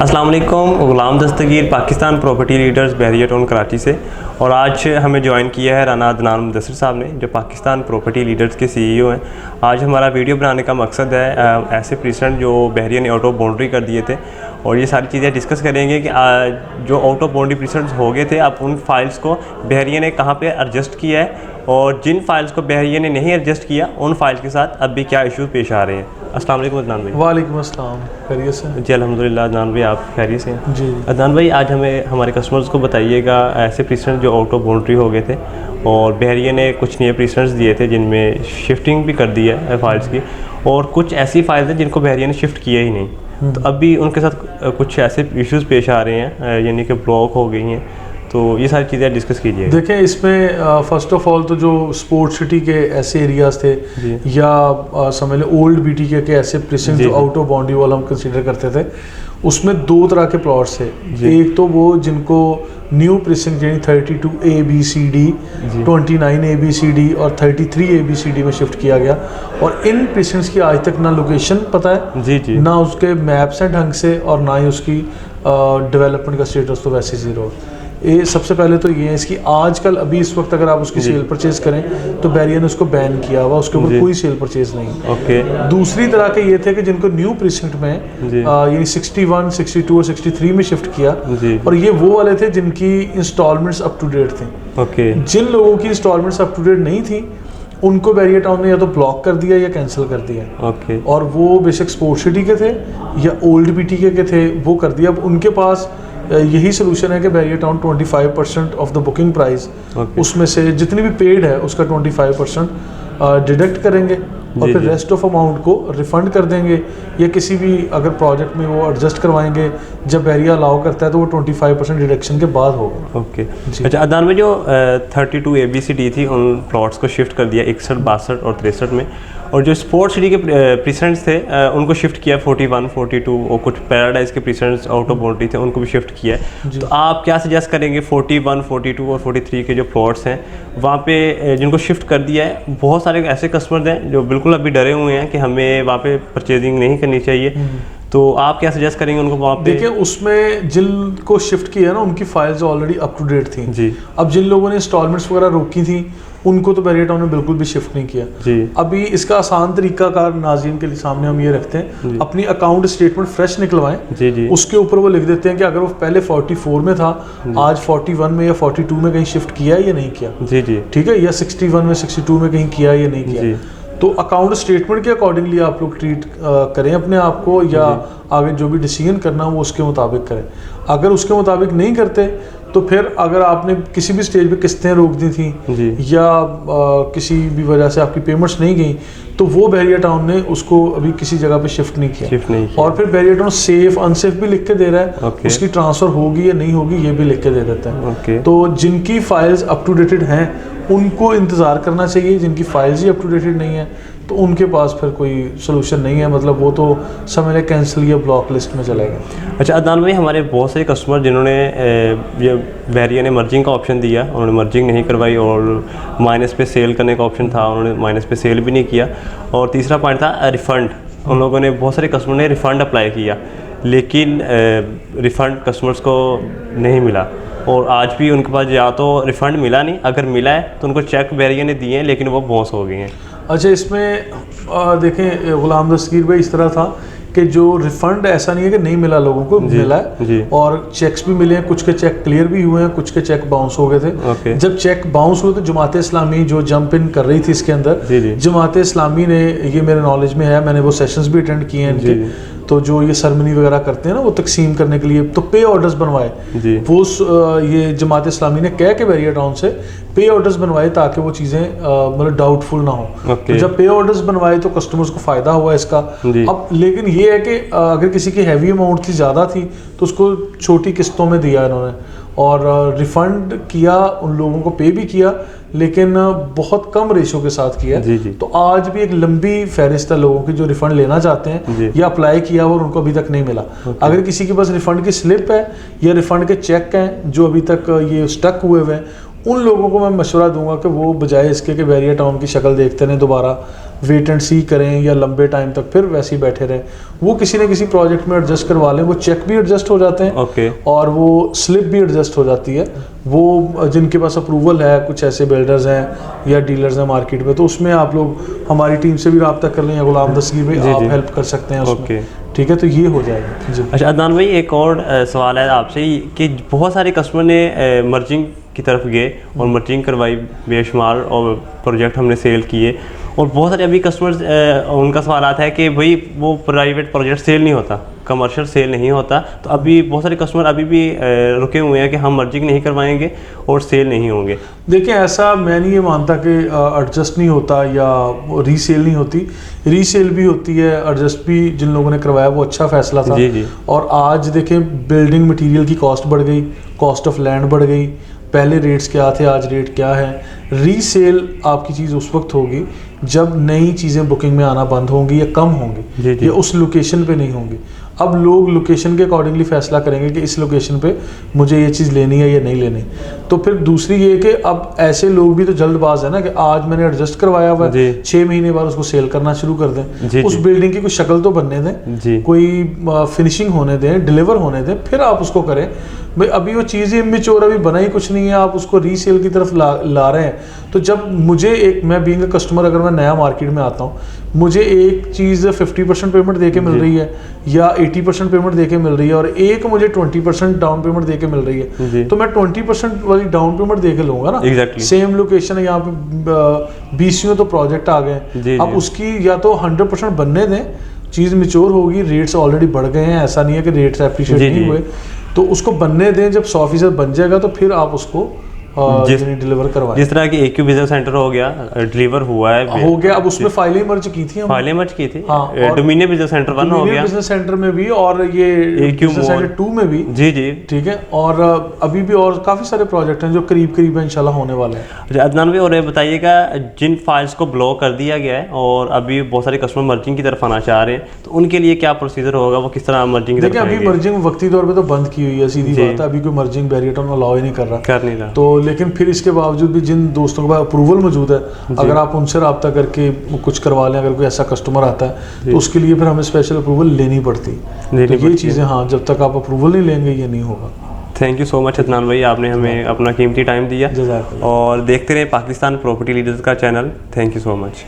अस्सलाम वालेकुम, ग़ुलाम दस्तगीर Pakistan property leaders बहरिया town Karachi से। और आज हमें ज्वाइन किया है राना अदनान मुदस्सिर साहब ने, जो पाकिस्तान प्रॉपर्टी लीडर्स के सीईओ हैं। आज हमारा वीडियो बनाने का मकसद है ऐसे प्रेसिडेंट जो बहरिया ने आउट ऑफ बाउंड्री कर दिए थे, और ये सारी चीज़ें डिस्कस करेंगे कि जो आउट ऑफ बाउंड्री प्रेसिडेंट्स हो गए थे, अब उन फाइल्स को बहरिया ने कहाँ पे एडजस्ट किया है, और जिन फाइल्स को बहरिया ने नहीं एडजस्ट किया उन फाइल्स के साथ अब भी क्या इशू पेश आ रहे हैं। अस्सलाम वालेकुम अदनान भाई। वालेकुम अस्सलाम, खैरियत से? जी अल्हम्दुलिल्लाह अदनान भाई, आप खैरियत से हैं? जी अदनान भाई, आज हमें हमारे कस्टमर्स को बताइएगा ऐसे प्रेसिडेंट जो आउट ऑफ बाउंड्री हो गए थे, और बहरिया ने कुछ नए प्रेसिडेंट्स दिए थे जिनमें शिफ्टिंग भी कर दी है फाइल्स की, और कुछ ऐसी फाइल्स हैं जिनको बहरिया ने शिफ्ट किया ही नहीं। तो अभी उनके साथ कुछ ऐसे इश्यूज़ पेश आ रहे हैं, यानी कि ब्लॉक हो गई हैं। तो ये सारी चीज़ें डिस्कस कीजिए। देखें, इसमें फ़र्स्ट ऑफ ऑल तो जो स्पोर्ट्स सिटी के ऐसे एरियाज़ थे या समझ लें ओल्ड बीटी के ऐसे प्रेसिडेंट जो आउट ऑफ बाउंड्री वाला हम कंसीडर करते थे, उसमें दो तरह के प्लॉट्स थे। एक तो वो जिनको न्यू प्रेसिडेंट यानी 32 ABCD, 29 ABCD और 33 ABCD में शिफ्ट किया गया, और इन प्रेसिडेंट्स की आज तक ना लोकेशन पता है, ना उसके मैप्स हैं ढंग से, और ना ही उसकी डेवलपमेंट का स्टेटस तो वैसे ज़ीरो। ये सबसे पहले तो ये है इसकी आजकल अभी इस वक्त अगर आप उसकी सेल परचेज करें तो बहरिया ने उसको बैन किया हुआ, उसके ऊपर कोई सेल परचेज नहीं। दूसरी तरह के ये थे कि जिनको न्यू प्रेसिडेंट में यानी 61, 62 और 63 में शिफ्ट किया, और ये वो वाले थे जिनकी इंस्टॉलमेंट्स अप टू डेट थी। जिन लोगों की इंस्टॉलमेंट्स अप टू डेट नहीं थी उनको बहरिया टाउन ने या तो ब्लॉक कर दिया या कैंसिल कर दिया। और वो बेशक स्पोर्ट सिटी के थे या ओल्ड बीटी के थे, वो कर दिया। अब उनके पास यही सोल्यूशन है कि Bahria town 25% of the booking price उसमें से जितनी भी पेड है उसका 25% डिडक्ट करेंगे, और फिर रेस्ट ऑफ अमाउंट को रिफंड कर देंगे, या किसी भी अगर प्रोजेक्ट में वो एडजस्ट करवाएंगे। जब बहरिया अलाउ करता है तो वो 25% डिडक्शन के बाद होगा। अच्छा अदनान में जो 32 ABCD थी उन प्लॉट्स को शिफ्ट कर दिया 61, 62 और 63 में, और जो स्पोर्ट्स सिटी के प्रेसिडेंट्स थे उनको शिफ्ट किया 41, 42, और कुछ पैराडाइज के प्रेसिडेंट्स आउट ऑफ बाउंड्री थे उनको भी शिफ्ट किया है। तो आप क्या सजेस्ट करेंगे 41, 42 और 43 के जो प्लॉट्स हैं वहाँ पे जिनको शिफ्ट कर दिया है, बहुत सारे ऐसे कस्टमर्स हैं जो बिल्कुल अभी डरे हुए हैं कि हमें वहाँ पे परचेजिंग नहीं करनी चाहिए, तो आप क्या सजेस्ट करेंगे उनको वहाँ पे? देखिए, उसमें जिनको शिफ्ट किया ना उनकी files already up to date थी। अब जिन लोगों ने इंस्टॉलमेंट्स वगैरह रोकी थी उनको तो बहरिया टाउन ने बिल्कुल भी शिफ्ट नहीं किया। अभी इसका आसान तरीकाकार नाज़रीन के लिए सामने हम ये रखते हैं, अपनी अकाउंट स्टेटमेंट फ्रेश निकलवाएं। उसके ऊपर वो लिख देते हैं कि अगर वो पहले 44 में था, आज 41 में या 42 में कहीं शिफ्ट किया है या नहीं किया, ठीक है, या 61 में 62 में कहीं किया या नहीं किया। तो अकाउंट स्टेटमेंट के अकॉर्डिंगली आप लोग ट्रीट करें अपने आप को, या आगे जो भी डिसीजन करना हो वो उसके मुताबिक करें। अगर उसके मुताबिक नहीं करते तो फिर अगर आपने किसी भी स्टेज पे किस्तें रोक दी थी या किसी भी वजह से आपकी पेमेंट्स नहीं गई, तो वो बहरिया टाउन ने उसको अभी किसी जगह पे शिफ्ट नहीं किया। और फिर बहरिया टाउन सेफ अनसेफ भी लिख के दे रहा है, उसकी ट्रांसफ़र होगी या नहीं होगी ये भी लिख के दे देता है। तो जिनकी फाइल्स अप टू डेटेड हैं उनको इंतज़ार करना चाहिए, जिनकी फाइल्स ही अप टू डेटेड नहीं है तो उनके पास फिर कोई सोल्यूशन नहीं है, मतलब वो तो समझ लें कैंसिल या ब्लॉक लिस्ट में चलेगा। अच्छा अदनान भाई, हमारे बहुत सारे कस्टमर जिन्होंने ये बहरिया ने मर्जिंग का ऑप्शन दिया, उन्होंने मर्जिंग नहीं करवाई, और माइनस पे सेल करने का ऑप्शन था, उन्होंने माइनस पे सेल भी नहीं किया, और तीसरा पॉइंट था रिफ़ंड। उन लोगों ने, बहुत सारे कस्टमर ने रिफ़ंड अप्लाई किया, लेकिन रिफ़ंड कस्टमर्स को नहीं मिला, और आज भी उनके पास या तो रिफ़ंड मिला नहीं, अगर मिला है तो उनको चेक बहरिया ने दिए हैं लेकिन वो बाउंस हो गए हैं। अच्छा, इसमें देखें ग़ुलाम दस्तगीर भाई, इस तरह था कि जो रिफ़ंड ऐसा नहीं है कि नहीं मिला, लोगों को मिला है, और चेक्स भी मिले हैं, कुछ के चेक क्लियर भी हुए हैं, कुछ के चेक बाउंस हो गए थे। जब चेक बाउंस हुए तो जमात इस्लामी जो जंप इन कर रही थी इसके अंदर, जमात इस्लामी ने, ये मेरे नॉलेज में है, मैंने वो सेशंस भी अटेंड किए हैं इनके, तो जो ये सरमनी वगैरह करते हैं ना वो तकसीम करने के लिए, तो पे ऑर्डर्स बनवाए। वो ये जमात इस्लामी ने कह के बहरिया टाउन से पे ऑर्डर्स बनवाए ताकि वो चीज़ें मतलब डाउटफुल ना हो। तो जब पे ऑर्डर्स बनवाए तो कस्टमर्स को फ़ायदा हुआ इसका। अब लेकिन ये है कि अगर किसी की हैवी अमाउंट थी, ज़्यादा थी, तो उसको छोटी किस्तों में दिया इन्होंने, और रिफ़ंड किया, उन लोगों को पे भी किया, लेकिन बहुत कम रेशो के साथ किया। तो आज भी एक लंबी फहरिस्त है लोगों की जो रिफ़ंड लेना चाहते हैं या अप्लाई किया और उनको अभी तक नहीं मिला। अगर किसी के पास रिफ़ंड की स्लिप है या रिफ़ंड के चेक हैं जो अभी तक ये स्टक हुए हुए हैं, उन लोगों को मैं मशवरा दूंगा कि वो बजाय इसके कि बैरियर टाउन की शक्ल देखते रहें, दोबारा वेट एंड सी करें या लंबे टाइम तक फिर वैसे ही बैठे रहें, वो किसी न किसी प्रोजेक्ट में एडजस्ट करवा लें। वो चेक भी एडजस्ट हो जाते हैं ओके। और वो स्लिप भी एडजस्ट हो जाती है। वो जिनके पास अप्रूवल है, कुछ ऐसे बिल्डर्स हैं या डीलर्स हैं मार्केट में, तो उसमें आप लोग हमारी टीम से भी रब्ता कर लें या गुलाम दस्तगीर में आप हेल्प कर सकते हैं उसमें। ठीक है, तो ये हो जाएगा जी। अच्छा अदनान भाई, एक और सवाल है आपसे कि बहुत सारे कस्टमर ने मर्जिंग की तरफ गए और मर्जिंग करवाई बेशुमार और प्रोजेक्ट हमने सेल किए, और बहुत सारे अभी कस्टमर्स उनका सवाल आता है कि भाई वो प्राइवेट प्रोजेक्ट सेल नहीं होता, कमर्शियल सेल नहीं होता, तो अभी बहुत सारे कस्टमर अभी भी रुके हुए हैं कि हम मर्जिंग नहीं करवाएंगे और सेल नहीं होंगे। देखिए, ऐसा मैं नहीं ये मानता कि एडजस्ट नहीं होता या रीसेल नहीं होती, रीसेल भी होती है, एडजस्ट भी जिन लोगों ने करवाया वो अच्छा फैसला था। जी। और आज देखें, बिल्डिंग मटेरियल की कॉस्ट बढ़ गई, कॉस्ट ऑफ लैंड बढ़ गई, पहले रेट्स क्या थे आज रेट क्या है। रीसेल आपकी चीज़ उस वक्त होगी जब नई चीज़ें बुकिंग में आना बंद होंगी या कम होंगी, या उस लोकेशन पे नहीं होंगी। अब लोग लोकेशन के अकॉर्डिंगली फैसला करेंगे कि इस लोकेशन पे मुझे ये चीज़ लेनी है या नहीं लेनी। तो फिर दूसरी ये कि अब ऐसे लोग भी तो जल्दबाज है ना कि आज मैंने एडजस्ट करवाया हुआ है, 6 महीने बाद उसको सेल करना शुरू कर दें। उस बिल्डिंग की कोई शक्ल तो बनने दें, कोई फिनिशिंग होने दें, डिलीवर होने दें, फिर आप उसको करें। भाई अभी वो चीज़ें इमेच्योर, अभी बना ही कुछ नहीं है, आप उसको रीसेल की तरफ ला रहे हैं। तो जब मुझे मैं बीइंग अ कस्टमर, अगर मैं नया मार्केट में आता हूँ, मुझे एक चीज़ 50% पेमेंट देके मिल रही है या 80% पेमेंट देके मिल रही है, और एक मुझे 20% डाउन पेमेंट देके मिल रही है, तो मैं 20% वाली डाउन पेमेंट देके लूँगा ना। सेम लोकेशन है, यहाँ पे 20 तो प्रोजेक्ट आ गए, अब उसकी या तो 100% बनने दें, चीज़ मिच्योर होगी, रेट्स ऑलरेडी बढ़ गए हैं, ऐसा नहीं है कि रेट्स एप्रिशिएट नहीं हुए, तो उसको बनने दें। जब 100% बन जाएगा तो फिर आप उसको डिलीवर करवाएं। जिस तरह की AQ बिजनेस सेंटर हो गया, डिलीवर हुआ है, हो गया। अब उसमें फाइलें मर्ज की थी, फाइलें मर्ज की थी। हाँ, डोमिनियन बिजनेस सेंटर 1 हो गया, बिजनेस सेंटर में भी, और ये बिजनेस सेंटर 2 में भी। जी। ठीक है, और अभी भी और काफ़ी सारे प्रोजेक्ट हैं जो करीब इंशाल्लाह होने वाले हैं। अदनान भाई, और ये बताइएगा, जिन फाइल्स को ब्लॉक कर दिया गया है और अभी बहुत सारे कस्टमर मर्जिंग की तरफ आना चाह रहे हैं, तो उनके लिए क्या प्रोसीजर होगा, वो किस तरह मर्जिंग की तरफ आएंगे? अभी मर्जिंग वक्ती तौर पे तो बंद की हुई है, सीधी बात है, अभी कोई मर्जिंग बैरियर टाउन अलाउ ही नहीं कर रहा। तो लेकिन फिर इसके बावजूद भी जिन दोस्तों के पास अप्रूवल मौजूद है, अगर आप उनसे रब्ता करके कुछ करवा लें, अगर कोई ऐसा कस्टमर आता है तो उसके लिए फिर हमें स्पेशल अप्रूवल लेनी पड़ती। तो ये चीज़ें, हाँ, जब तक आप अप्रूवल नहीं लेंगे ये नहीं होगा। Thank you so much Adnan भाई, आपने हमें अपना कीमती टाइम दिया, और देखते रहे पाकिस्तान प्रॉपर्टी लीडर्स का channel. Thank you so much.